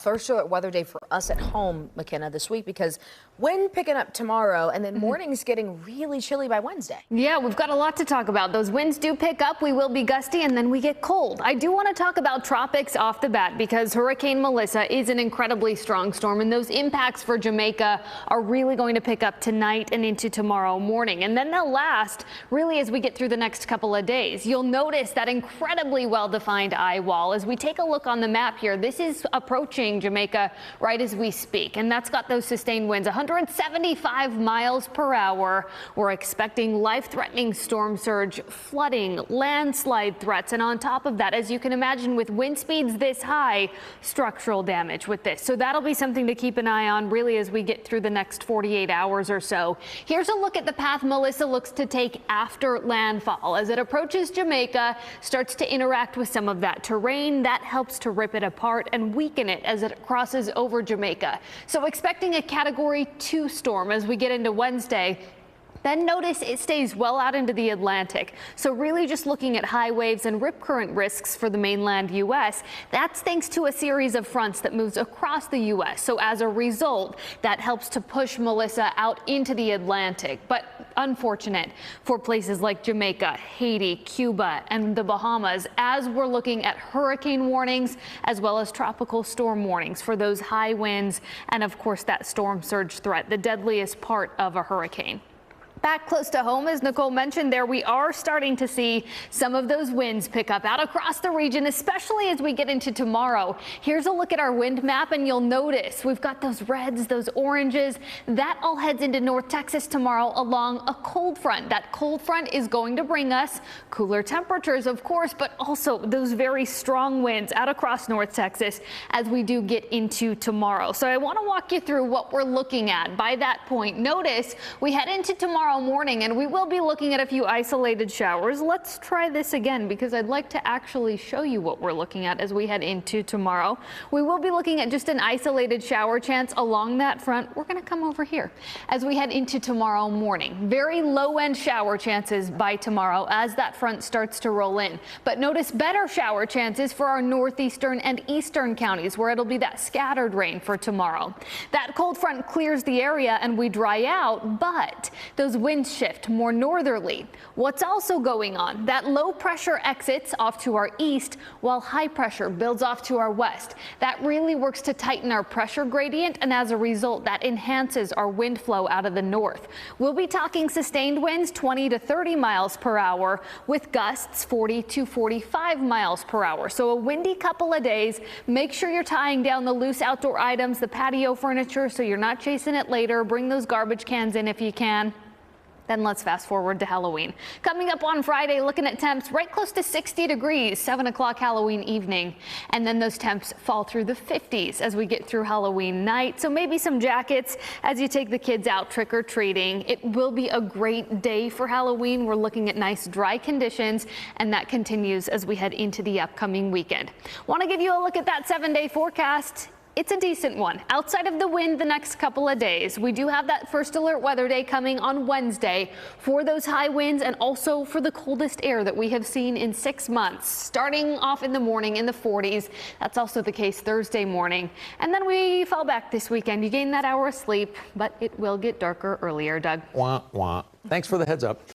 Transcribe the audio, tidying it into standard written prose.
First alert weather day for us at home, McKenna, this week because wind picking up tomorrow and then mornings getting really chilly by Wednesday. Yeah, we've got a lot to talk about. Those winds do pick up. We will be gusty and then we get cold. I do want to talk about tropics off the bat because Hurricane Melissa is an incredibly strong storm and those impacts for Jamaica are really going to pick up tonight and into tomorrow morning. And then they'll last really as we get through the next couple of days. You'll notice that incredibly well-defined eye wall. As we take a look on the map here, this is approaching Jamaica right as we speak, and that's got those sustained winds 175 miles per hour. We're expecting life-threatening storm surge, flooding, landslide threats, and on top of that, as you can imagine, with wind speeds this high, structural damage with this. So that'll be something to keep an eye on really as we get through the next 48 hours or so. Here's a look at the path Melissa looks to take after landfall. As it approaches Jamaica, starts to interact with some of that terrain that helps to rip it apart and weaken it as it crosses over Jamaica. So expecting a Category 2 storm as we get into Wednesday. Then notice it stays well out into the Atlantic. So really just looking at high waves and rip current risks for the mainland U.S. That's thanks to a series of fronts that moves across the U.S. So as a result, that helps to push Melissa out into the Atlantic. But unfortunate for places like Jamaica, Haiti, Cuba, and the Bahamas as we're looking at hurricane warnings as well as tropical storm warnings for those high winds and of course that storm surge threat, the deadliest part of a hurricane. Back close to home, as Nicole mentioned there, we are starting to see some of those winds pick up out across the region, especially as we get into tomorrow. Here's a look at our wind map, and you'll notice we've got those reds, those oranges. That all heads into North Texas tomorrow along a cold front. That cold front is going to bring us cooler temperatures, of course, but also those very strong winds out across North Texas as we do get into tomorrow. So I want to walk you through what we're looking at. By that point, notice we head into tomorrow morning and we will be looking at a few isolated showers. Let's try this again because I'd like to actually show you what we're looking at as we head into tomorrow. We will be looking at just an isolated shower chance along that front. We're going to come over here as we head into tomorrow morning. Very low end shower chances by tomorrow as that front starts to roll in. But notice better shower chances for our northeastern and eastern counties where it'll be that scattered rain for tomorrow. That cold front clears the area and we dry out, but those winds shift more northerly. What's also going on? That low pressure exits off to our east while high pressure builds off to our west. That really works to tighten our pressure gradient, and as a result, that enhances our wind flow out of the north. We'll be talking sustained winds 20 to 30 miles per hour with gusts 40 to 45 miles per hour. So a windy couple of days. Make sure you're tying down the loose outdoor items, the patio furniture, so you're not chasing it later. Bring those garbage cans in if you can. Then let's fast forward to Halloween. Coming up on Friday, looking at temps right close to 60 degrees, 7 o'clock Halloween evening. And then those temps fall through the 50s as we get through Halloween night. So maybe some jackets as you take the kids out trick-or-treating. It will be a great day for Halloween. We're looking at nice dry conditions, and that continues as we head into the upcoming weekend. Want to give you a look at that 7-day forecast. It's a decent one. Outside of the wind the next couple of days, we do have that first alert weather day coming on Wednesday for those high winds and also for the coldest air that we have seen in 6 months. Starting off in the morning in the 40s. That's also the case Thursday morning. And then we fall back this weekend. You gain that hour of sleep, but it will get darker earlier, Doug. Wah, wah. Thanks for the heads up.